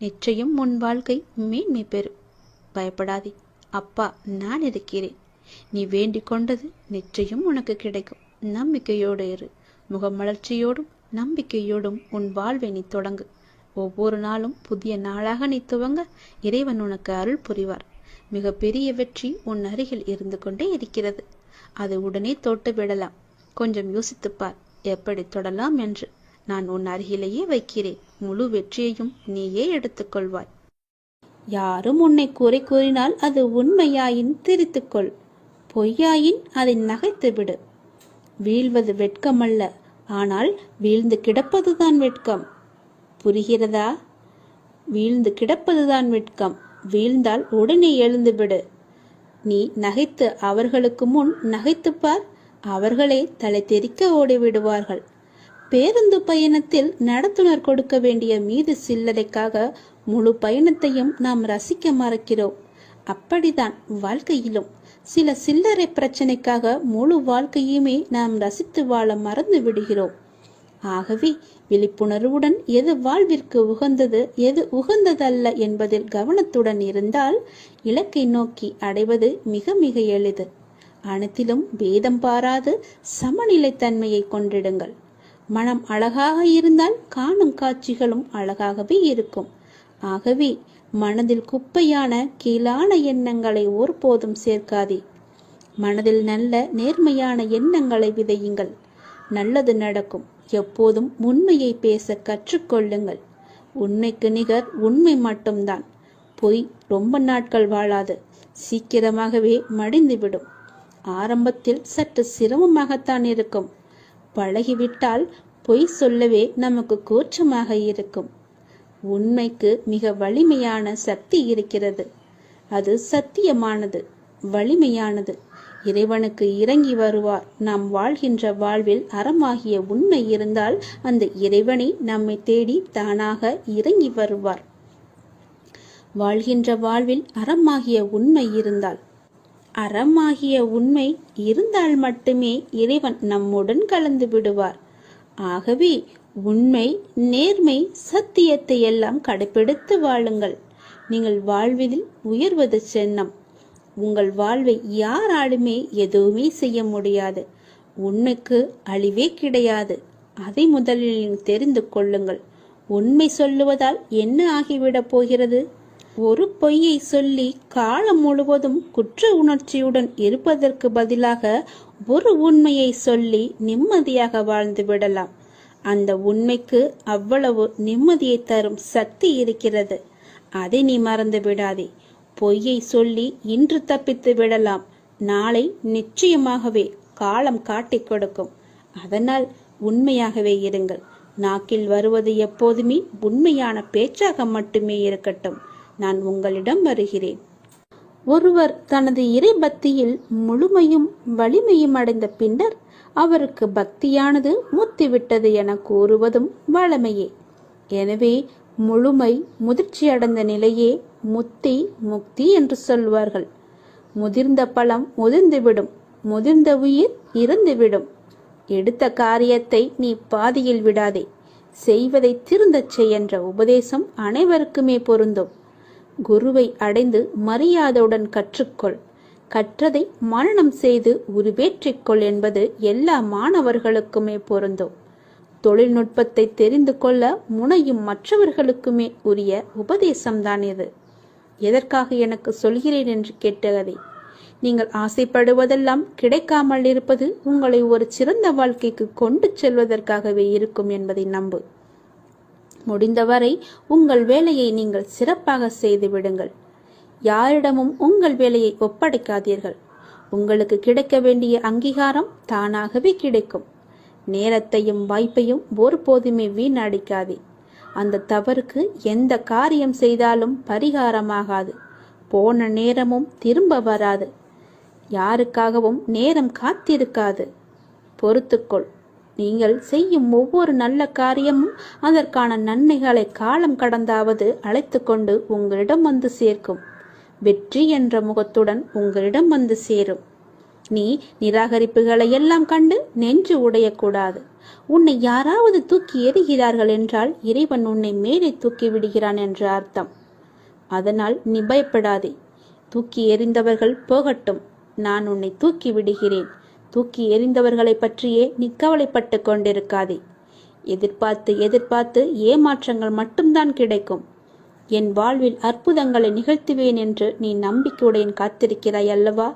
நிச்சயம் உன் வாழ்க்கை மேன்மை பெறும். பயப்படாதே, அப்பா நான் இருக்கிறேன். நீ வேண்டிக் கொண்டது நிச்சயம் உனக்கு கிடைக்கும். நம்பிக்கையோடு இரு. முகமலர்ச்சியோடும் நம்பிக்கையோடும் உன் வாழ்வை நீ தொடங்கு. ஒவ்வொரு நாளும் புதிய நாளாக நீ துவங்க இறைவன் உனக்கு அருள் புரிவார். மிக பெரிய வெற்றி உன் அருகில் இருந்து கொண்டே இருக்கிறது. அது உடனே தொட்டு விடலாம். கொஞ்சம் யோசித்துப்பார் எப்படி தொடலாம் என்று. நான் உன் அருகிலேயே வைக்கிறேன். முழு வெற்றியையும் நீயே எடுத்துக்கொள்வாய். யாரும் உன்னை குறை கூறினால் அது உண்மையாயின் திரித்துக்கொள். பொய்யாயின் அதை நகைத்து விடு. வீழ்வது வெட்கமல்ல, ஆனால் வீழ்ந்து கிடப்பதுதான் வெட்கம். புரிகிறதா? வீழ்ந்து கிடப்பதுதான் வெட்கம். வீழ்ந்தால் உடனே எழுந்து விடு. நீ நகைத்து அவர்களுக்கு முன் நகைத்துப்பார். அவர்களே தலை தெறிக்க ஓடிவிடுவார்கள். பேருந்து பயணத்தில் நடத்துனர் கொடுக்க வேண்டிய மீது சில்லறைக்காக முழு பயணத்தையும் நாம் ரசிக்க மறக்கிறோம். அப்படிதான் வாழ்க்கையிலும் சில சில்லறை பிரச்சனைக்காக முழு வாழ்க்கையுமே நாம் ரசித்து வாழ மறந்து விடுகிறோம். ஆகவே விழிப்புணர்வுடன் எது வாழ்விற்கு உகந்தது, எது உகந்ததல்ல என்பதில் கவனத்துடன் இருந்தால் இலக்கை நோக்கி அடைவது மிக மிக எளிது. அனைத்திலும் பேதம் பாராது சமநிலைத்தன்மையை கொண்டிடுங்கள். மனம் அழகாக இருந்தால் காணும் காட்சிகளும் அழகாகவே இருக்கும். ஆகவே மனதில் குப்பையான கீழான எண்ணங்களை ஒருபோதும் சேர்க்காதே. மனதில் நல்ல நேர்மையான எண்ணங்களை விதையுங்கள். நல்லது நடக்கும். எப்போதும் உண்மையை பேச கற்றுக்கொள்ளுங்கள். உண்மைக்கு நிகர் உண்மை மட்டும்தான். பொய் ரொம்ப நாட்கள் வாழாது, சீக்கிரமாகவே மடிந்துவிடும். ஆரம்பத்தில் சற்று சிரமமாகத்தான் இருக்கும். பழகிவிட்டால் பொய் சொல்லவே நமக்கு கூச்சமாக இருக்கும். உண்மைக்கு மிக வலிமையான சக்தி இருக்கிறது. அது சத்தியமானது, வலிமையானது. இறைவனுக்கு இறங்கி வருவார். நாம் வாழ்கின்ற வாழ்வில் அறமாகிய உண்மை இருந்தால் அந்த இறைவனை நம்மை தேடி தானாக இறங்கி வருவார். வாழ்கின்ற வாழ்வில் அறமாகிய உண்மை இருந்தால், அறமாகிய உண்மை இருந்தால் மட்டுமே இறைவன் நம்முடன் கலந்து விடுவார். ஆகவே உண்மை, நேர்மை, சத்தியத்தை எல்லாம் கடைபிடித்து வாழுங்கள். நீங்கள் வாழ்வதில் உயர்வது சின்னம். உங்கள் வாழ்வை யாராலுமே எதுவுமே செய்ய முடியாது. உண்மைக்கு அழிவே கிடையாது. அதை முதலில் தெரிந்து கொள்ளுங்கள். உண்மை சொல்லுவதால் என்ன ஆகிவிடப் போகிறது? ஒரு பொய்யை சொல்லி காலம் முழுவதும் குற்ற உணர்ச்சியுடன் இருப்பதற்கு பதிலாக ஒரு உண்மையை சொல்லி நிம்மதியாக வாழ்ந்து விடலாம். அந்த உண்மைக்கு அவ்வளவு நிம்மதியை தரும் சக்தி இருக்கிறது. அதை நீ மறந்து விடாதே. பொய்யை சொல்லி இன்று தப்பித்து விடலாம். நாளை நிச்சயமாகவே காலம் காட்டிக் கொடுக்கும். அதனால் உண்மையாகவே இருங்கள். நாக்கில் வருவது எப்போதுமே உண்மையான பேச்சாக மட்டுமே இருக்கட்டும். நான் உங்களிடம் வருகிறேன். ஒருவர் தனது இறை பக்தியில் முழுமையும் வலிமையும் அடைந்த பின்னர் அவருக்கு பக்தியானது முத்திவிட்டது என கூறுவதும் வழமையே. எனவே முழுமை முதிர்ச்சியடைந்த நிலையே முத்தி, முக்தி என்று சொல்வார்கள். முதிர்ந்த பழம் முதிர்ந்துவிடும், முதிர்ந்த உயிர் இறந்துவிடும். எடுத்த காரியத்தை நீ பாதியில் விடாதே. செய்வதை திருந்தச் செய் என்ற உபதேசம் அனைவருக்குமே பொருந்தும். குருவை அடைந்து மரியாதையுடன் கற்றுக்கொள். கற்றதை மனனம் செய்து உருவேற்றிக்கொள் என்பது எல்லா மாணவர்களுக்குமே பொருந்தும். தொழில்நுட்பத்தை தெரிந்து கொள்ள முனையும் மற்றவர்களுக்குமே உரிய உபதேசம்தான் இது. எதற்காக எனக்கு சொல்கிறேன் என்று கேட்டதை, நீங்கள் ஆசைப்படுவதெல்லாம் கிடைக்காமல் இருப்பது உங்களை ஒரு சிறந்த வாழ்க்கைக்கு கொண்டு செல்வதற்காகவே இருக்கும் என்பதை நம்பு. முடிந்தவரை உங்கள் வேலையை நீங்கள் சிறப்பாக செய்து விடுங்கள். யாரிடமும் உங்கள் வேலையை ஒப்படைக்காதீர்கள். உங்களுக்கு கிடைக்க வேண்டிய அங்கீகாரம் தானாகவே கிடைக்கும். நேரத்தையும் வாய்ப்பையும் ஒருபோதுமே வீணடிக்காதே. அந்த தவறுக்கு எந்த காரியம் செய்தாலும் பரிகாரமாகாது. போன நேரமும் திரும்ப வராது. யாருக்காகவும் நேரம் காத்திருக்காது. பொறுத்துக்கொள். நீங்கள் செய்யும் ஒவ்வொரு நல்ல காரியமும் அதற்கான நன்மைகளை காலம் கடந்தாவது அழைத்து கொண்டு உங்களிடம் வந்து சேர்க்கும். வெற்றி என்ற முகத்துடன் உங்களிடம் வந்து சேரும். நீ நிராகரிப்புகளை எல்லாம் கண்டு நெஞ்சு உடையக்கூடாது. உன்னை யாராவது தூக்கி எறிகிறார்கள் என்றால் இறைவன் உன்னை மேலே தூக்கி விடுகிறான் என்று அர்த்தம். அதனால் நீ பயப்படாதே. தூக்கி எறிந்தவர்கள் போகட்டும், நான் உன்னை தூக்கி விடுகிறேன். தூக்கி எறிந்தவர்களை பற்றியே நீ கவலைப்பட்டு கொண்டிருக்காதே. எதிர்பார்த்து எதிர்பார்த்து ஏமாற்றங்கள் மட்டும்தான் கிடைக்கும். என் வாழ்வில் அற்புதங்களை நிகழ்த்துவேன் என்று நீ நம்பிக்கையுடன் காத்திருக்கிறாய் அல்லவா?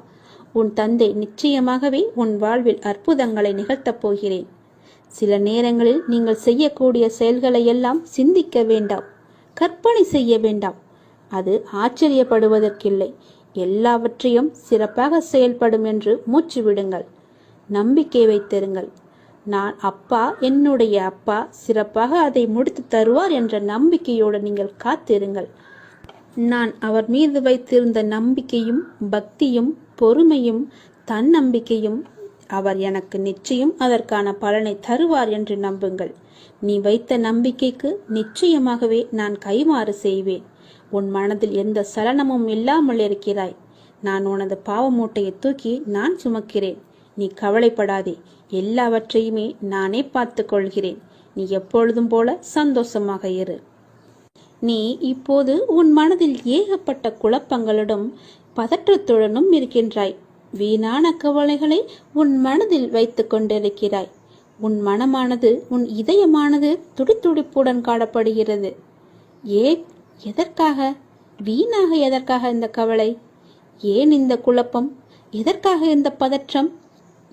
உன் தந்தை நிச்சயமாகவே உன் வாழ்வில் அற்புதங்களை நிகழ்த்தப் போகிறேன். சில நேரங்களில் நீங்கள் செய்யக்கூடிய செயல்களை எல்லாம் சிந்திக்க வேண்டாம், கற்பனை செய்ய வேண்டாம். அது ஆச்சரியப்படுவதற்கில்லை. எல்லாவற்றையும் சிறப்பாக செயல்படும் என்று மூச்சு விடுங்கள். நம்பிக்கை வைத்திருங்கள். நான் அப்பா, என்னுடைய அப்பா சிறப்பாக அதை முடித்து தருவார் என்ற நம்பிக்கையோடு நீங்கள் காத்திருங்கள். நான் அவர் மீது வைத்திருந்த நம்பிக்கையும் பக்தியும் பொறுமையும் தன்னம்பிக்கையும் அவர் எனக்கு நிச்சயம் அதற்கான பலனை தருவார் என்று நம்புங்கள். நீ வைத்த நம்பிக்கைக்கு நிச்சயமாகவே நான் கைமாறு செய்வேன். உன் மனதில் எந்த சலனமும் இல்லாமல் இருக்கிறாய். நான் உனது பாவ மூட்டையை தூக்கி நான் சுமக்கிறேன். நீ கவலைப்படாதே. எல்லாவற்றையுமே நானே பார்த்து கொள்கிறேன். நீ எப்பொழுதும் போல சந்தோஷமாக இரு. நீ இப்போது உன் மனதில் ஏகப்பட்ட குழப்பங்களுடன் பதற்றத்துடனும் இருக்கின்றாய். வீணான கவலைகளை உன் மனதில் வைத்து கொண்டிருக்கிறாய். உன் மனமானது, உன் இதயமானது துடித்துடிப்புடன் காணப்படுகிறது. எதற்காக? வீணாக எதற்காக இந்த கவலை? ஏன் இந்த குழப்பம்? எதற்காக இந்த பதற்றம்?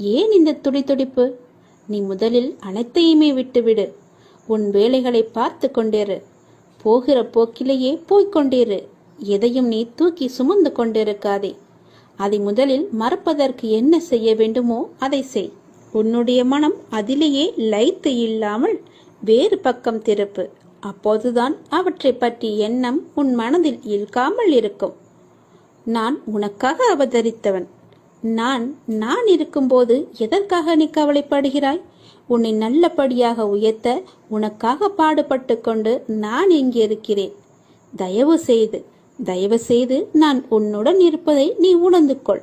ஏன் இந்த துடித்துடிப்பு? நீ முதலில் அனைத்தையுமே விட்டுவிடு. உன் வேலைகளை பார்த்து கொண்டிரு. போகிற போக்கிலேயே போய்கொண்டிரு. எதையும் நீ தூக்கி சுமந்து கொண்டிருக்காதே. அதை முதலில் மறப்பதற்கு என்ன செய்ய வேண்டுமோ அதை செய். உன்னுடைய மனம் அதிலேயே லயித்து இல்லாமல் வேறு பக்கம் திருப்பு. அப்போதுதான் அவற்றை பற்றி எண்ணம் உன் மனதில் இழுக்காமல் இருக்கும். நான் உனக்காக அவதரித்தவன். நான் இருக்கும்போது எதற்காக நீ கவலைப்படுகிறாய்? உன்னை நல்லபடியாக உயர்த்த உனக்காக பாடுபட்டு கொண்டு நான் இங்கே இருக்கிறேன். தயவு செய்து நான் உன்னுடன் இருப்பதை நீ உணர்ந்து கொள்.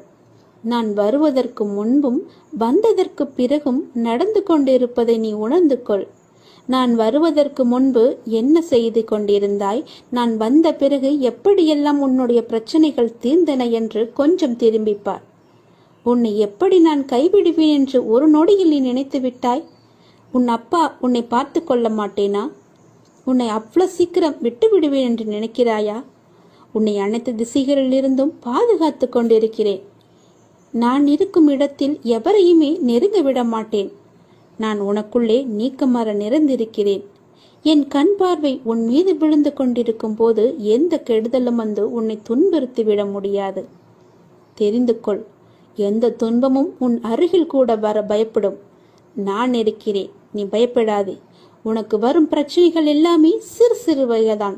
நான் வருவதற்கு முன்பும் வந்ததற்கு பிறகும் நடந்து கொண்டிருப்பதை நீ உணர்ந்து கொள். நான் வருவதற்கு முன்பு என்ன செய்து கொண்டிருந்தாய், நான் வந்த பிறகு எப்படியெல்லாம் உன்னுடைய பிரச்சனைகள் தீர்ந்தன என்று கொஞ்சம் திரும்பிப்பார். உன்னை எப்படி நான் கைவிடுவேன் என்று ஒரு நொடியில் நீ நினைத்து விட்டாய்? உன் அப்பா உன்னை பார்த்து கொள்ள மாட்டேனா? உன்னை அவ்வளவு சீக்கிரம் விட்டு விடுவேன் என்று நினைக்கிறாயா? உன்னை அனைத்து திசைகளிலிருந்தும் பாதுகாத்து கொண்டிருக்கிறேன். நான் இருக்கும் இடத்தில் எவரையுமே நெருங்க விட மாட்டேன். நான் உனக்குள்ளே நீக்கமர நிறைந்திருக்கிறேன். என் கண் பார்வை உன் மீது விழுந்து கொண்டிருக்கும் போது எந்த கெடுதலும் வந்து உன்னை துன்புறுத்திவிட முடியாது. தெரிந்து கொள். எந்த துன்பமும் உன் அருகில் கூட வர பயப்படும். நான் இருக்கிறேன். நீ பயப்படாதே. உனக்கு வரும் பிரச்சனைகள் எல்லாமே சிறு சிறு வகைதான்.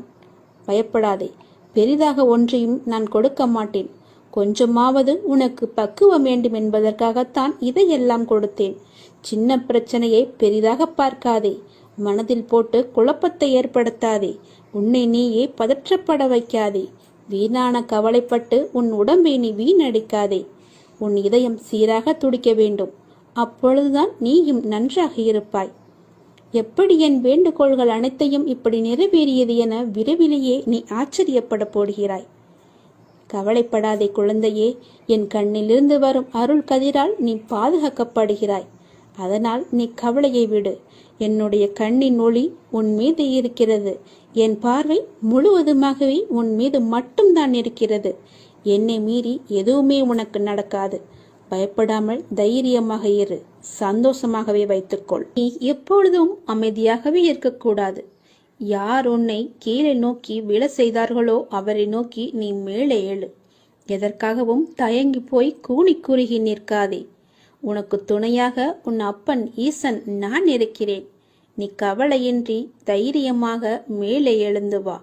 பயப்படாதே. பெரிதாக ஒன்றையும் நான் கொடுக்க மாட்டேன். கொஞ்சமாவது உனக்கு பக்குவம் வேண்டும் என்பதற்காகத்தான் இதையெல்லாம் கொடுத்தேன். சின்ன பிரச்சனையை பெரிதாக பார்க்காதே. மனதில் போட்டு குழப்பத்தை ஏற்படுத்தாதே. உன்னை நீயே பதற்றப்பட வைக்காதே. வீணான கவலைப்பட்டு உன் உடம்பை நீ வீணடிக்காதே. உன் இதயம் சீராக துடிக்க வேண்டும். அப்பொழுதுதான் நீயும் நன்றாக இருப்பாய். எப்படி என் வேண்டுகோள்கள் அனைத்தையும் இப்படி நிறைவேறியது என விரைவிலேயே நீ ஆச்சரியப்பட போடுகிறாய். கவலைப்படாதே குழந்தையே. என் கண்ணிலிருந்து வரும் அருள் கதிரால் நீ பாதுகாக்கப்படுகிறாய். அதனால் நீ கவலையை விடு. என்னுடைய கண்ணின் ஒளி உன் மீது இருக்கிறது. என் பார்வை முழுவதுமாகவே உன் மீது மட்டும்தான் இருக்கிறது. என்னை மீறி எதுவுமே உனக்கு நடக்காது. பயப்படாமல் தைரியமாக இரு. சந்தோஷமாகவே வைத்துக்கொள். நீ எப்பொழுதும் அமைதியாகவே இருக்கக்கூடாது. யார் உன்னை கீழே நோக்கி விழ செய்தார்களோ அவரை நோக்கி நீ மேலே எழு. எதற்காகவும் தயங்கி போய் கூனி குறுகி நிற்காதே. உனக்கு துணையாக உன் அப்பன் ஈசன் நான் இருக்கிறேன். நீ கவலையின்றி தைரியமாக மேலே எழுந்து வா.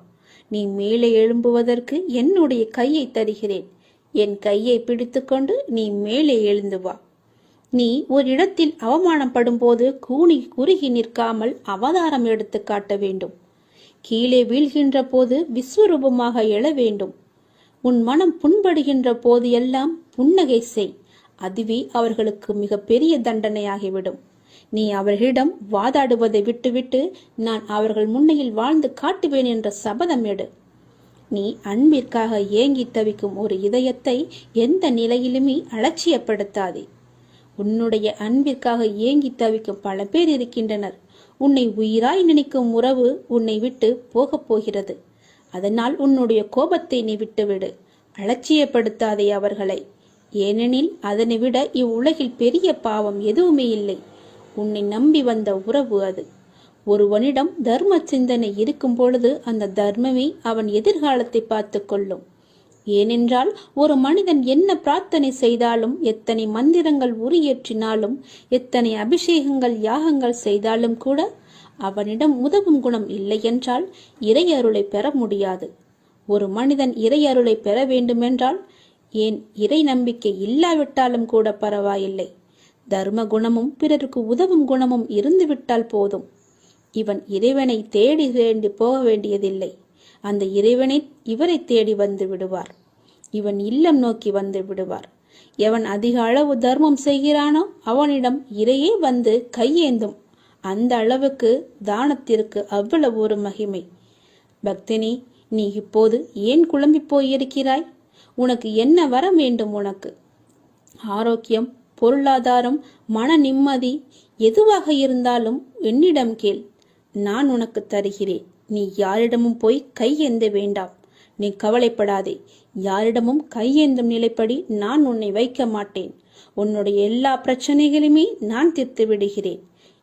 நீ மேலே எழும்புவதற்கு என்னுடைய கையை தருகிறேன். என் கையை பிடித்துக்கொண்டு நீ மேலே எழுந்து வா. நீ ஒரு இடத்தில் அவமானப்படும் போது கூனி குறுகி நிற்காமல் அவதாரம் எடுத்து காட்ட வேண்டும். கீழே வீழ்கின்ற போது விஸ்வரூபமாக எழ வேண்டும். உன் மனம் புண்படுகின்ற போது எல்லாம் புன்னகை செய். அதுவே அவர்களுக்கு மிக பெரிய தண்டனையாகிவிடும். நீ அவர்களிடம் வாதாடுவதை விட்டுவிட்டு நான் அவர்கள் முன்னையில் வாழ்ந்து காட்டுவேன் என்ற சபதம் எடு. நீ அன்பிற்காக ஏங்கி தவிக்கும் ஒரு இதயத்தை எந்த நிலையிலுமே அலட்சியப்படுத்தாதே. உன்னுடைய அன்பிற்காக ஏங்கி தவிக்கும் பல பேர் இருக்கின்றனர். உன்னை உயிராய் நினைக்கும் உறவு உன்னை விட்டு போகப் போகிறது. அதனால் உன்னுடைய கோபத்தை நீ விட்டுவிடு. அலட்சியப்படுத்தாதே அவர்களை. ஏனெனில் அதனை விட இவ்வுலகில் பெரிய பாவம் எதுவுமே இல்லை. உன்னை நம்பி வந்த உறவு அது. ஒருவனிடம் தர்ம சிந்தனை இருக்கும் பொழுது அந்த தர்மமே அவன் எதிர்காலத்தை பார்த்து கொள்ளும். ஏனென்றால் ஒரு மனிதன் என்ன பிரார்த்தனை செய்தாலும், எத்தனை மந்திரங்கள் உரியேற்றினாலும், எத்தனை அபிஷேகங்கள் யாகங்கள் செய்தாலும் கூட அவனிடம் உதவும் குணம் இல்லை என்றால் இறையருளை பெற முடியாது. ஒரு மனிதன் இறையருளை பெற வேண்டுமென்றால், ஏன் இறை நம்பிக்கை இல்லாவிட்டாலும் கூட பரவாயில்லை, தர்ம குணமும் பிறருக்கு உதவும் குணமும் இருந்துவிட்டால் போதும். இவன் இறைவனை தேடி வேண்டி போக வேண்டியதில்லை. அந்த இறைவனை இவரை தேடி வந்து விடுவார். இவன் இல்லம் நோக்கி வந்து விடுவார். எவன் அதிக அளவு தர்மம் செய்கிறானோ அவனிடம் இறையே வந்து கையேந்தும். அந்த அளவுக்கு தானத்திற்கு அவ்வளவு ஒரு மகிமை. பக்தினி, நீ இப்போது ஏன் குழம்பி போயிருக்கிறாய்? உனக்கு என்ன வர வேண்டும்? உனக்கு ஆரோக்கியம், பொருளாதாரம், மன நிம்மதி எதுவாக இருந்தாலும் என்னிடம் கேள், நான் உனக்கு தருகிறேன். நீ யாரிடமும் போய் கையேந்த வேண்டாம். நீ கவலைப்படாதே. யாரிடமும் கையேந்தும் நிலைப்படி நான் உன்னை வைக்க மாட்டேன். உன்னுடைய எல்லா பிரச்சனைகளுமே நான் தீர்த்து விடுகிறேன்.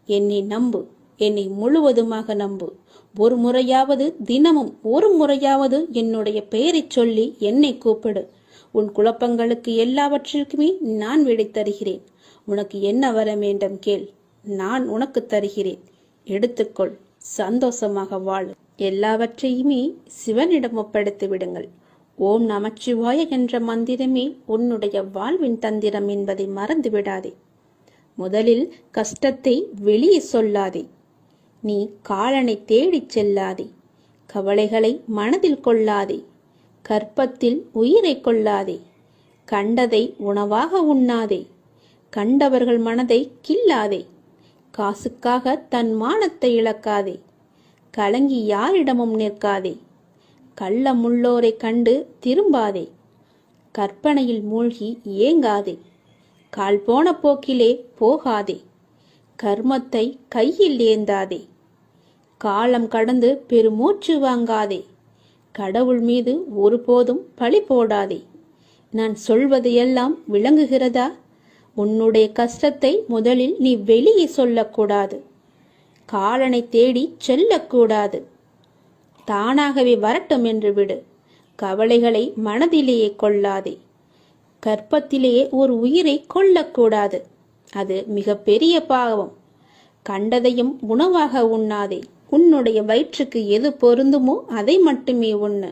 என்னை நம்பு. என்னை முழுவதுமாக நம்பு. ஒரு முறையாவது, தினமும் ஒரு முறையாவது என்னுடைய பெயரை சொல்லி என்னை கூப்பிடு. உன் குழப்பங்களுக்கு எல்லாவற்றிற்குமே நான் விடை தருகிறேன். உனக்கு என்ன வர வேண்டும் கேள், நான் உனக்கு தருகிறேன். எடுத்துக்கொள், சந்தோஷமாக வாழு. எல்லாவற்றையுமே சிவனிடம் ஒப்படைத்து விடுங்கள். ஓம் நமச்சிவாய என்ற மந்திரமே உன்னுடைய வாழ்வின் தந்திரம் என்பதை மறந்து விடாதே. முதலில் கஷ்டத்தை வெளியே சொல்லாதே. நீ காலனை தேடிச் செல்லாதே. கவலைகளை மனதில் கொள்ளாதே. கற்பத்தில் உயிரை கொள்ளாதே. கண்டதை உணவாக உண்ணாதே. கண்டவர்கள் மனதை கில்லாதே. காசுக்காக தன் மானத்தை இழக்காதே. கலங்கி யாரிடமும் நிற்காதே. கள்ளமுள்ளோரை கண்டு திரும்பாதே. கற்பனையில் மூழ்கி ஏங்காதே. கால் போன போக்கிலே போகாதே. கர்மத்தை கையில் ஏந்தாதே. காலம் கடந்து பெருமூச்சு வாங்காதே. கடவுள் மீது ஒருபோதும் பழி போடாதே. நான் சொல்வது எல்லாம் விளங்குகிறதா? உன்னுடைய கஷ்டத்தை முதலில் நீ வெளியே சொல்லக்கூடாது. காலனை தேடி செல்லக்கூடாது. தானாகவே வரட்டும் என்று விடு. கவலைகளை மனதிலேயே கொள்ளாதே. கற்பத்திலேயே ஒரு உயிரை கொல்லக்கூடாது. அது மிக பெரிய பாவம். கண்டதையும் உணவாக உண்ணாதே. உன்னுடைய வயிற்றுக்கு எது பொருந்துமோ அதை மட்டுமே உண்ணு.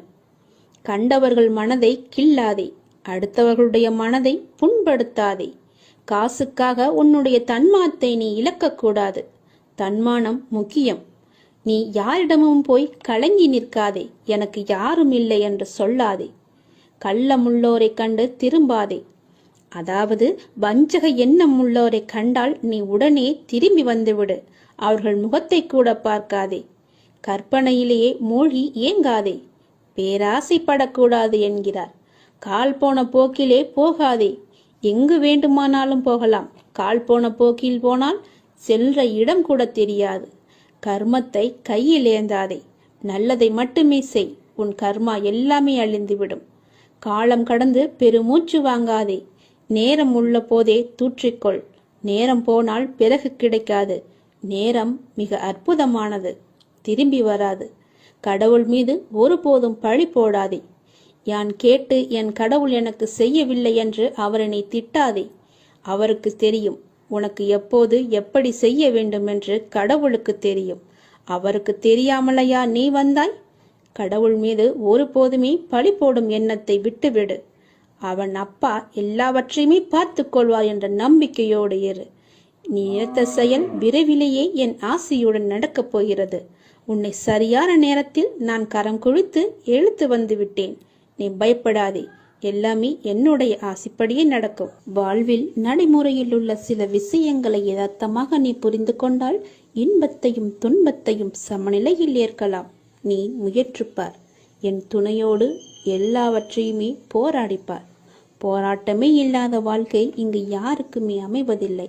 கண்டவர்கள் மனதை கில்லாதே. அடுத்தவர்களுடைய மனதை புண்படுத்தாதே. காசுக்காக உன்னுடைய தன்மானத்தை நீ இழக்கக்கூடாது. தன்மானம் முக்கியம். நீ யாரிடமும் போய் கலங்கி நிற்காதே. எனக்கு யாரும் இல்லை என்று சொல்லாதே. கள்ளமுள்ளோரை கண்டு திரும்பாதே. அதாவது வஞ்சக எண்ணம் உள்ளோரை கண்டால் நீ உடனே திரும்பி வந்துவிடு. அவர்கள் முகத்தை கூட பார்க்காதே. கற்பனையிலேயே மூழ்கி ஏங்காதே. பேராசைப்படக்கூடாது என்கிறார். கால் போன போக்கிலே போகாதே. எங்கு வேண்டுமானாலும் போகலாம். கால் போன போக்கில் போனால் செல்ற இடம் கூட தெரியாது. கர்மத்தை கையில் ஏந்தாதே. நல்லதை மட்டுமே செய். உன் கர்மா எல்லாமே அழிந்துவிடும். காலம் கடந்து பெருமூச்சு வாங்காதே. நேரம் உள்ள போதே தூற்றிக்கொள். நேரம் போனால் பிறகு கிடைக்காது. நேரம் மிக அற்புதமானது, திரும்பி வராது. கடவுள் மீது ஒருபோதும் பழி போடாதே. யான் கேட்டு என் கடவுள் எனக்கு செய்யவில்லை என்று அவரை நீ திட்டாதே. அவருக்கு தெரியும் உனக்கு எப்போது எப்படி செய்ய வேண்டும் என்று. கடவுளுக்கு தெரியும். அவருக்கு தெரியாமலையா நீ வந்தாய்? கடவுள் மீது ஒருபோதுமே பழி போடும் எண்ணத்தை விட்டுவிடு. அவன் அப்பா எல்லாவற்றையுமே பார்த்து கொள்வார் என்ற நம்பிக்கையோடு இரு. நீ நினைத்த செயல் விரைவிலேயே என் ஆசையுடன் நடக்கப் போகிறது. உன்னை சரியான நேரத்தில் நான் கரம் குழித்து இழுத்து வந்து விட்டேன். நீ பயப்படாதே. எல்லாமே என்னுடைய ஆசைப்படியே நடக்கும். வாழ்வில் நடைமுறையில் உள்ள சில விஷயங்களை யதார்த்தமாக நீ புரிந்து கொண்டால் இன்பத்தையும் துன்பத்தையும் சமநிலையில் ஏற்கலாம். நீ முயற்றுப்பார். என் துணையோடு எல்லாவற்றையுமே போராடிப்பார். போராட்டமே இல்லாத வாழ்க்கை இங்கு யாருக்குமே அமைவதில்லை.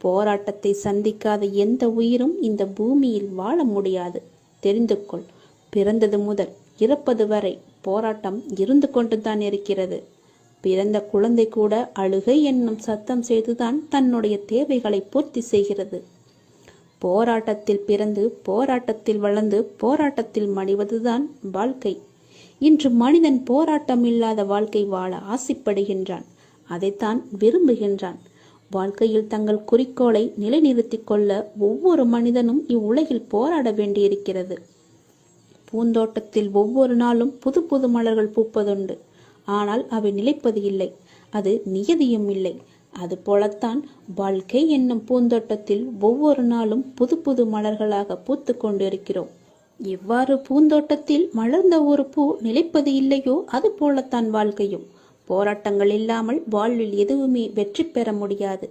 போராட்டத்தை சந்திக்காத எந்த உயிரும் இந்த பூமியில் வாழ முடியாது. தெரிந்து கொள். பிறந்தது முதல் இறப்பது வரை போராட்டம் இருந்து கொண்டுதான் இருக்கிறது. பிறந்த குழந்தை கூட அழுகை என்னும் சத்தம் செய்துதான் தன்னுடைய தேவைகளை பூர்த்தி செய்கிறது. போராட்டத்தில் பிறந்து போராட்டத்தில் வளர்ந்து போராட்டத்தில் மடிவதுதான் வாழ்க்கை. இன்று மனிதன் போராட்டம் இல்லாத வாழ்க்கை வாழ ஆசைப்படுகின்றான். அதைத்தான் விரும்புகின்றான். வாழ்க்கையில் தங்கள் குறிக்கோளை நிலைநிறுத்திக் கொள்ள ஒவ்வொரு மனிதனும் இவ்வுலகில் போராட வேண்டியிருக்கிறது. பூந்தோட்டத்தில் ஒவ்வொரு நாளும் புது புது மலர்கள் பூப்பதுண்டு. ஆனால் அவை நிலைப்பது இல்லை. அது நியதியும் இல்லை. அது போலத்தான் வாழ்க்கை என்னும் பூந்தோட்டத்தில் ஒவ்வொரு நாளும் புது புது மலர்களாக பூத்து கொண்டிருக்கிறோம். எவ்வாறு பூந்தோட்டத்தில் மலர்ந்த ஒரு பூ நிலைப்பது இல்லையோ அது போலத்தான் வாழ்க்கையும். போராட்டங்கள் இல்லாமல் வாழ்வில் எதுவுமே வெற்றி பெற முடியாது.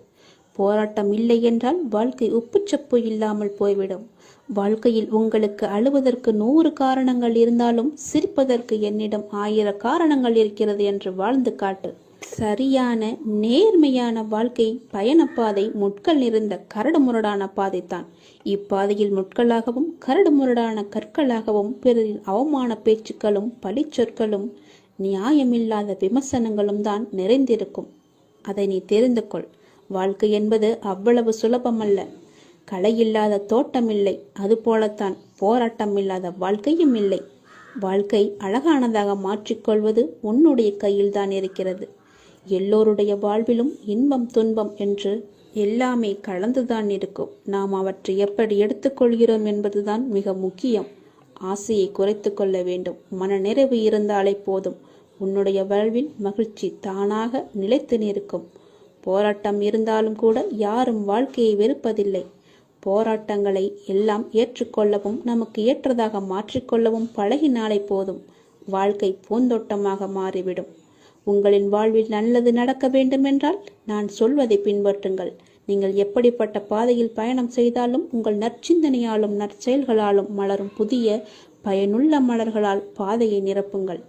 போராட்டம் இல்லை என்றால் வாழ்க்கை உப்புச்சப்பு இல்லாமல் போய்விடும். வாழ்க்கையில் உங்களுக்கு அழுவதற்கு 100 காரணங்கள் இருந்தாலும் சிரிப்பதற்கு என்னிடம் 1000 காரணங்கள் இருக்கிறது என்று வாழ்ந்து காட்டு. சரியான நேர்மையான வாழ்க்கை பயணப்பாதை முட்கள் நிறைந்த கரடுமுரடான பாதைத்தான். இப்பாதையில் முட்களாகவும் கரடுமுரடான கற்களாகவும் பிறரின் அவமான பேச்சுக்களும் பழிச்சொற்களும் நியாயமில்லாத விமர்சனங்களும் தான் நிறைந்திருக்கும். அதை நீ தெரிந்து கொள். வாழ்க்கை என்பது அவ்வளவு சுலபமல்ல. களை இல்லாத தோட்டம் இல்லை. அதுபோலத்தான் போராட்டம் இல்லாத வாழ்க்கையும் இல்லை. வாழ்க்கை அழகானதாக மாற்றிக்கொள்வது உன்னுடைய கையில்தான் இருக்கிறது. எல்லோருடைய வாழ்விலும் இன்பம் துன்பம் என்று எல்லாமே கலந்துதான் இருக்கும். நாம் அவற்றை எப்படி எடுத்துக்கொள்கிறோம் என்பதுதான் மிக முக்கியம். ஆசையை குறைத்து கொள்ள வேண்டும். மன நிறைவு இருந்தாலே போதும். உன்னுடைய வாழ்வில் மகிழ்ச்சி தானாக நிலைத்து நிற்கும். போராட்டம் இருந்தாலும் கூட யாரும் வாழ்க்கையை வெறுப்பதில்லை. போராட்டங்களை எல்லாம் ஏற்றுக்கொள்ளவும் நமக்கு ஏற்றதாக மாற்றிக்கொள்ளவும் பழகினாலே போதும். வாழ்க்கை பூந்தோட்டமாக மாறிவிடும். உங்களின் வாழ்வில் நல்லது நடக்க வேண்டுமென்றால் நான் சொல்வதை பின்பற்றுங்கள். நீங்கள் எப்படிப்பட்ட பாதையில் பயணம் செய்தாலும் உங்கள் நற்சிந்தனையாலும் நற்செயல்களாலும் மலரும் புதிய பயனுள்ள மலர்களால் பாதையை நிரப்புங்கள்.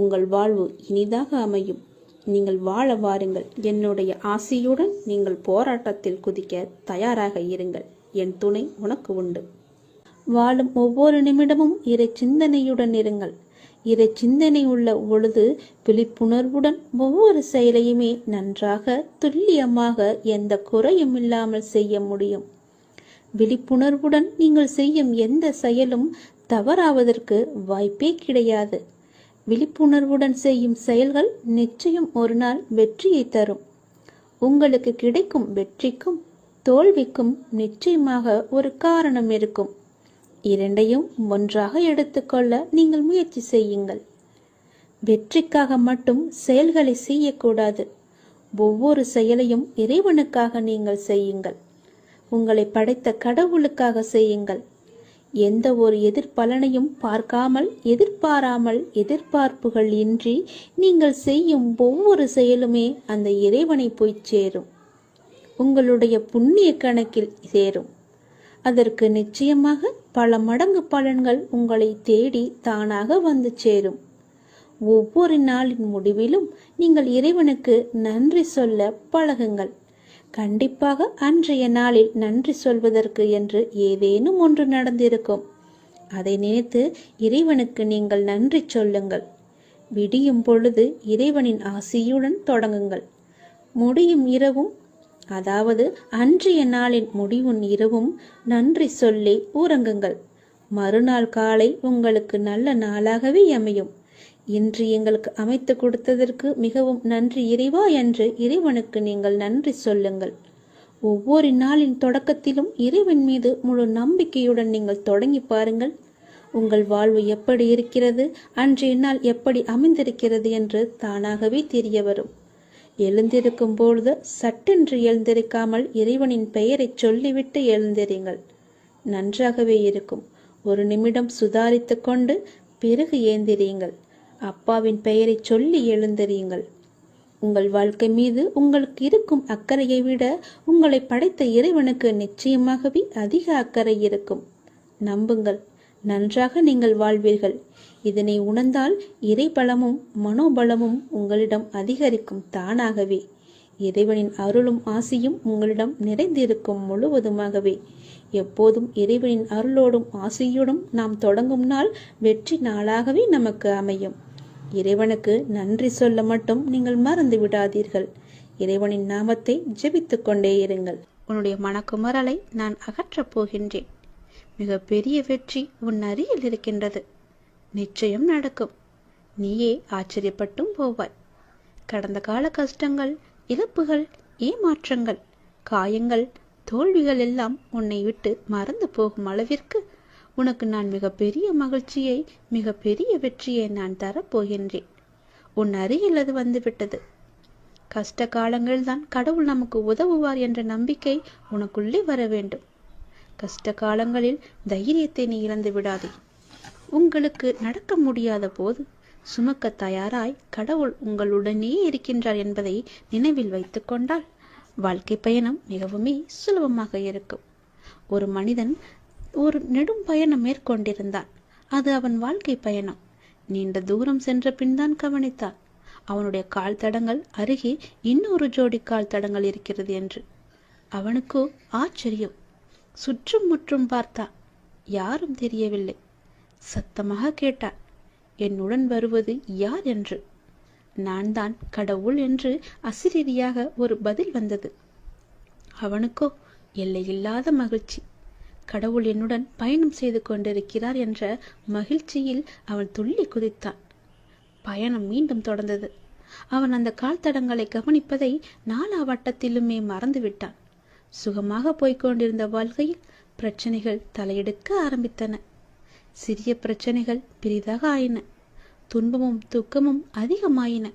உங்கள் வாழ்வு இனிதாக அமையும். நீங்கள் வாழ வாருங்கள். என்னுடைய ஆசையுடன் நீங்கள் போராட்டத்தில் குதிக்க தயாராக இருங்கள். என் துணை உனக்கு உண்டு. வாழும் ஒவ்வொரு நிமிடமும் இறை சிந்தனையுடன் இருங்கள். இறை சிந்தனை உள்ள பொழுது விழிப்புணர்வுடன் ஒவ்வொரு செயலையுமே நன்றாக துல்லியமாக எந்த குறையும் இல்லாமல் செய்ய முடியும். விழிப்புணர்வுடன் நீங்கள் செய்யும் எந்த செயலும் தவறாவதற்கு வாய்ப்பே கிடையாது. விழிப்புணர்வுடன் செய்யும் செயல்கள் நிச்சயம் ஒரு நாள் வெற்றியை தரும். உங்களுக்கு கிடைக்கும் வெற்றிக்கும் தோல்விக்கும் நிச்சயமாக ஒரு காரணம் இருக்கும். இரண்டையும் ஒன்றாக எடுத்துக்கொள்ள நீங்கள் முயற்சி செய்யுங்கள். வெற்றிக்காக மட்டும் செயல்களை செய்யக்கூடாது. ஒவ்வொரு செயலையும் இறைவனுக்காக நீங்கள் செய்யுங்கள். உங்களை படைத்த கடவுளுக்காக செய்யுங்கள். எந்த ஒரு எதிர்பலனையும் பார்க்காமல் எதிர்பாராமல் எதிர்பார்ப்புகள் இன்றி நீங்கள் செய்யும் ஒவ்வொரு செயலுமே அந்த இறைவனை போய் சேரும். உங்களுடைய புண்ணிய கணக்கில் சேரும். அதற்கு நிச்சயமாக பல மடங்கு பலன்கள் உங்களை தேடி தானாக வந்து சேரும். ஒவ்வொரு நாளின் முடிவிலும் நீங்கள் இறைவனுக்கு நன்றி சொல்ல பழகுங்கள். கண்டிப்பாக அன்றைய நாளில் நன்றி சொல்வதற்கு என்று ஏதேனும் ஒன்று நடந்திருக்கும். அதை நினைத்து இறைவனுக்கு நீங்கள் நன்றி சொல்லுங்கள். விடியும் பொழுது இறைவனின் ஆசியுடன் தொடங்குங்கள். முடியும் இரவும், அதாவது அன்றைய நாளின் முடிவும் இரவும் நன்றி சொல்லி உறங்குங்கள். மறுநாள் காலை உங்களுக்கு நல்ல நாளாகவே அமையும். இன்று எங்களுக்கு அமைத்து கொடுத்ததற்கு மிகவும் நன்றி இறைவா என்று இறைவனுக்கு நீங்கள் நன்றி சொல்லுங்கள். ஒவ்வொரு நாளின் தொடக்கத்திலும் இறைவன் மீது முழு நம்பிக்கையுடன் நீங்கள் தொடங்கி பாருங்கள். உங்கள் வாழ்வு எப்படி இருக்கிறது, அன்றைய நாள் எப்படி அமைந்திருக்கிறது என்று தானாகவே தெரிய வரும். எழுந்திருக்கும் பொழுது சட்டென்று எழுந்திருக்காமல் இறைவனின் பெயரை சொல்லிவிட்டு எழுந்திருங்கள். நன்றாகவே இருக்கும். ஒரு நிமிடம் சுதாரித்து கொண்டு பிறகு ஏந்திரியுங்கள். அப்பாவின் பெயரை சொல்லி எழுந்தறியுங்கள். உங்கள் வாழ்க்கை மீது உங்களுக்கு இருக்கும் அக்கறையை விட உங்களை படைத்த இறைவனுக்கு நிச்சயமாகவே அதிக அக்கறை இருக்கும். நம்புங்கள், நன்றாக நீங்கள் வாழ்வீர்கள். இதனை உணர்ந்தால் இறைபலமும் மனோபலமும் உங்களிடம் அதிகரிக்கும் தானாகவே. இறைவனின் அருளும் ஆசியும் உங்களிடம் நிறைந்திருக்கும் முழுவதுமாகவே. எப்போதும் இறைவனின் அருளோடும் ஆசியோடும் நாம் தொடங்கும் நாள் வெற்றி நாளாகவே நமக்கு அமையும். இறைவனுக்கு நன்றி சொல்ல மட்டும் நீங்கள் மறந்து விடாதீர்கள். இறைவனின் நாமத்தை ஜெபித்துக் கொண்டே இருங்கள். உன்னுடைய மனக்குமரலை நான் அகற்றப் போகின்றேன். மிக பெரிய வெற்றி உன் அருகில் இருக்கின்றது. நிச்சயம் நடக்கும். நீயே ஆச்சரியப்பட்டும் போவாய். கடந்த கால கஷ்டங்கள், இழப்புகள், ஏமாற்றங்கள், காயங்கள், தோல்விகள் எல்லாம் உன்னை விட்டு மறந்து போகும் அளவிற்கு உனக்கு நான் மிகப்பெரிய மகிழ்ச்சியை, மிகப்பெரிய வெற்றியை நான் தரப்போகின்றேன். உன் அருகில் அது வந்துவிட்டது. கஷ்ட காலங்கள்தான் கடவுள் நமக்கு உதவுவார் என்ற நம்பிக்கை உனக்குள்ளே வர வேண்டும். கஷ்ட காலங்களில் தைரியத்தை நீ இழந்து விடாதே. உங்களுக்கு நடக்க முடியாத போது சுமக்க தயாராய் கடவுள் உங்களுடனே இருக்கின்றார் என்பதை நினைவில் வைத்துக் கொண்டால் வாழ்க்கை பயணம் மிகவுமே சுலபமாக இருக்கும். ஒரு மனிதன் ஒரு நெடும் பயணம் மேற்கொண்டிருந்தான். அது அவன் வாழ்க்கை பயணம். நீண்ட தூரம் சென்ற பின் தான் கவனித்தான் அவனுடைய கால் தடங்கள் அருகே இன்னொரு ஜோடி கால் தடங்கள் இருக்கிறது என்று. அவனுக்கோ ஆச்சரியம். சுற்றும் முற்றும் பார்த்தான். யாரும் தெரியவில்லை. சத்தமாக கேட்டான், என்னுடன் வருவது யார் என்று. நான் தான் கடவுள் என்று அசிரீரியாக ஒரு பதில் வந்தது. அவனுக்கோ எல்லையில்லாத மகிழ்ச்சி. கடவுள் என்னுடன் பயணம் செய்து கொண்டிருக்கிறார் என்ற மகிழ்ச்சியில் அவன் துள்ளி குதித்தான். பயணம் மீண்டும் தொடர்ந்தது. அவன் அந்த கால் தடங்களை கவனிப்பதை நாலா வட்டத்திலுமே மறந்துவிட்டான். சுகமாக போய்கொண்டிருந்த வாழ்க்கையில் பிரச்சனைகள் தலையெடுக்க ஆரம்பித்தன. சிறிய பிரச்சனைகள் பெரிதாக ஆயின. துன்பமும் துக்கமும் அதிகமாயின.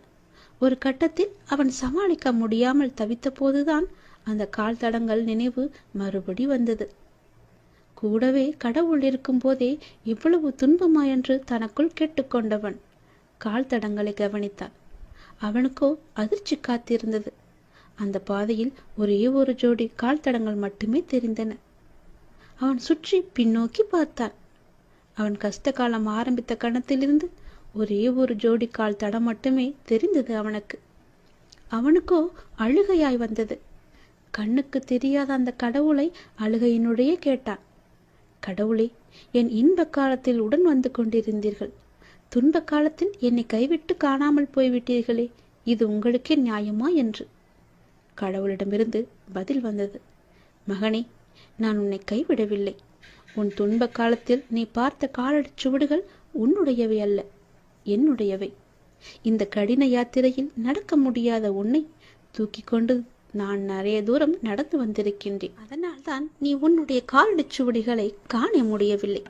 ஒரு கட்டத்தில் அவன் சமாளிக்க முடியாமல் தவித்த போதுதான் அந்த கால் தடங்கள் நினைவு மறுபடி வந்தது. கூடவே கடவுள் இருக்கும் போதே இவ்வளவு துன்பமா என்று தனக்குள் கேட்டுக்கொண்டவன் கால் தடங்களை கவனித்தான். அவனுக்கோ அதிர்ச்சி காத்திருந்தது. அந்த பாதையில் ஒரே ஒரு ஜோடி கால் தடங்கள் மட்டுமே தெரிந்தன. அவன் சுற்றி பின்னோக்கி பார்த்தான். அவன் கஷ்ட காலம் ஆரம்பித்த கணத்திலிருந்து ஒரே ஒரு ஜோடி கால் தடம் மட்டுமே தெரிந்தது அவனுக்கு. அவனுக்கோ அழுகையாய் வந்தது. கண்ணுக்கு தெரியாத அந்த கடவுளை அழுகையினுடைய கேட்டான். கடவுளே, என் இன்ப காலத்தில் உடன் வந்து கொண்டிருந்தீர்கள். துன்ப காலத்தில் என்னை கைவிட்டு காணாமல் போய்விட்டீர்களே, இது உங்களுக்கே நியாயமா என்று. கடவுளிடமிருந்து பதில் வந்தது. மகனே, நான் உன்னை கைவிடவில்லை. உன் துன்ப காலத்தில் நீ பார்த்த காலடி சுவடுகள் உன்னுடையவை அல்ல, என்னுடையவை. இந்த கடின யாத்திரையில் நடக்க முடியாத உன்னை தூக்கி கொண்டு நான் நிறைய தூரம் நடந்து வந்திருக்கின்றேன். அதனால்தான் நீ உன்னுடைய காலடி சுவடிகளை காண முடியவில்லை.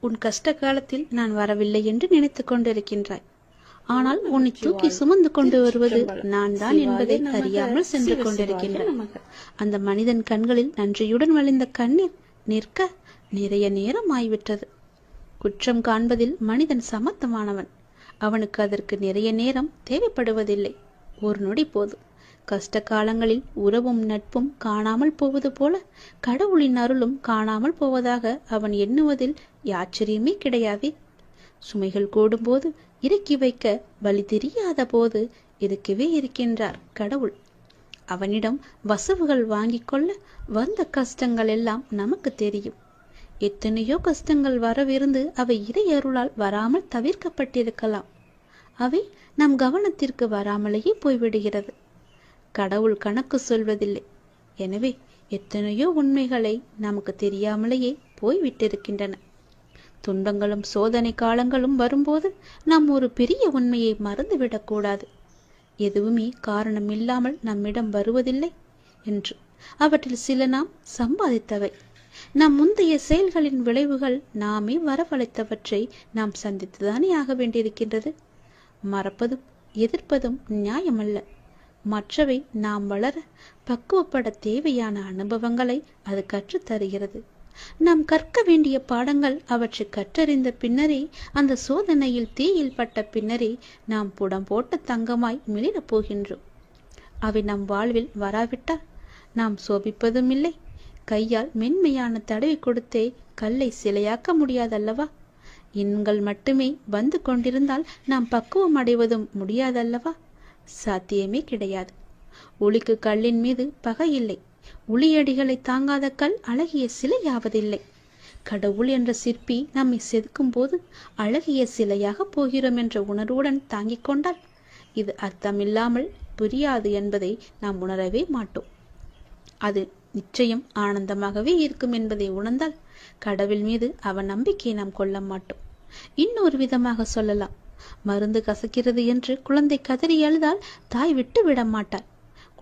உன் கஷ்ட காலத்தில் நான் வரவில்லை என்று நினைத்து கொண்டிருக்கின்றாய். ஆனால் உன்னை தூக்கி சுமந்து கொண்டு வருவது நான் தான் என்பதை அறியாமல் சென்று கொண்டிருக்கின்றாய். அந்த மனிதன் கண்களில் நன்றியுடன் வழிந்த கண்ணீர் நிற்க நிறைய நேரம் ஆய்விட்டது. குற்றம் காண்பதில் மனிதன் சமத்தமானவன். அவனுக்கு அதற்கு நிறைய நேரம் தேவைப்படுவதில்லை. ஒரு நொடி போதும். கஷ்ட காலங்களில் உறவும் நட்பும் காணாமல் போவது போல கடவுளின் அருளும் காணாமல் போவதாக அவன் எண்ணுவதில் ஆச்சரியமே கிடையாது. சுமைகள் கூடும்போது இறக்கி வைக்க வழி தெரியாத போது இருக்கவே இருக்கின்றார் கடவுள். அவனிடம் வசவுகள் வாங்கி கொள்ள வந்த கஷ்டங்கள் எல்லாம் நமக்கு தெரியும். எத்தனையோ கஷ்டங்கள் வரவிருந்து அவை இறை அருளால் வராமல் தவிர்க்கப்பட்டிருக்கலாம். அவை நம் கவனத்திற்கு வராமலேயே போய்விடுகிறது. கடவுள் கணக்கு சொல்வதில்லை. எனவே எத்தனையோ உண்மைகளை நமக்கு தெரியாமலேயே போய்விட்டிருக்கின்றன. துன்பங்களும் சோதனை காலங்களும் வரும்போது நாம் ஒரு பெரிய உண்மையை மறந்துவிடக்கூடாது. எதுவுமே காரணம் இல்லாமல் நம்மிடம் வருவதில்லை என்று. அவற்றில் சில நாம் சம்பாதித்தவை. நம் முந்தைய செயல்களின் விளைவுகள் நாமே வரவழைத்தவற்றை நாம் சந்தித்துதானே ஆக வேண்டியிருக்கின்றது. மறப்பதும் எதிர்ப்பதும் நியாயமல்ல. மற்றவை நாம் வளர பக்குவப்பட தேவையான அனுபவங்களை அது கற்றுத்தருகிறது. நாம் கற்க வேண்டிய பாடங்கள் அவற்றை கற்றறிந்த பின்னரே, அந்த சோதனையில் தீயில் பட்ட பின்னரே நாம் புடம் போட்ட தங்கமாய் மிளிரப் போகின்றோம். அவை நம் வாழ்வில் வராவிட்டால் நாம் சோபிப்பதும் இல்லை. கையால் மென்மையான தடவி கொடுத்தே கல்லை சிலையாக்க முடியாதல்லவா? இன்னுங்கள் மட்டுமே வந்து கொண்டிருந்தால் நாம் பக்குவம் அடைவதும் முடியாதல்லவா? சாத்தியமே கிடையாது. ஒளிக்கு கல்லின் மீது பகை இல்லை. ஒளியடிகளை தாங்காத கல் அழகிய சிலையாவதில்லை. கடவுள் என்ற சிற்பி நம்மை செதுக்கும் போது அழகிய சிலையாக போகிறோம் என்ற உணர்வுடன் தாங்கிக் கொண்டால் இது அர்த்தமில்லாமல் புரியாது என்பதை நாம் உணரவே மாட்டோம். அது நிச்சயம் ஆனந்தமாகவே இருக்கும் என்பதை உணர்ந்தால் கடவுள் மீது அவன் நம்பிக்கையை நாம் கொள்ள மாட்டோம். இன்னொரு விதமாக சொல்லலாம், மருந்து கசக்கிறது என்று குழந்தை கதறி அழுதால் தாய் விட்டு விட மாட்டாள்.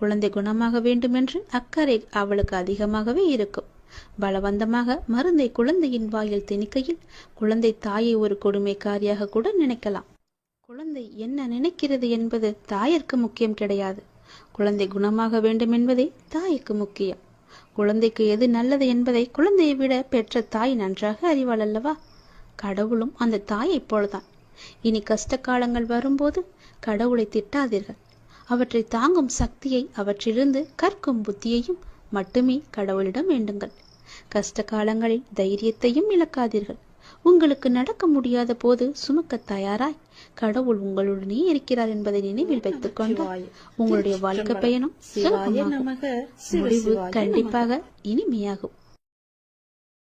குழந்தை குணமாக வேண்டும் என்று அக்கறை அவளுக்கு அதிகமாகவே இருக்கும். பலவந்தமாக மருந்தை குழந்தையின் வாயில் திணிக்கையில் குழந்தை தாயை ஒரு கொடுமைக்காரியாக கூட நினைக்கலாம். குழந்தை என்ன நினைக்கிறது என்பது தாயிற்கு முக்கியம் கிடையாது. குழந்தை குணமாக வேண்டும் என்பதே தாய்க்கு முக்கியம். குழந்தைக்கு எது நல்லது என்பதை குழந்தையை விட பெற்ற தாய் நன்றாக அறிவாள் அல்லவா? கடவுளும் அந்த தாயைப் போலதான். இனி கஷ்ட காலங்கள் வரும்போது கடவுளை திட்டாதீர்கள். அவற்றை தாங்கும் சக்தியை, அவற்றிலிருந்து கற்கும் புத்தியையும் மட்டுமே கடவுளிடம் வேண்டுங்கள். கஷ்ட காலங்களில் தைரியத்தையும் இழக்காதீர்கள். உங்களுக்கு நடக்க முடியாத போது சுமக்க தயாராய் கடவுள் உங்களுடனே இருக்கிறார் என்பதை நினைவில் வைத்துக் கொண்டு உங்களுடைய வாழ்க்கை பயணம் சுலபமாகும். முடிவு கண்டிப்பாக இனிமையாகும்.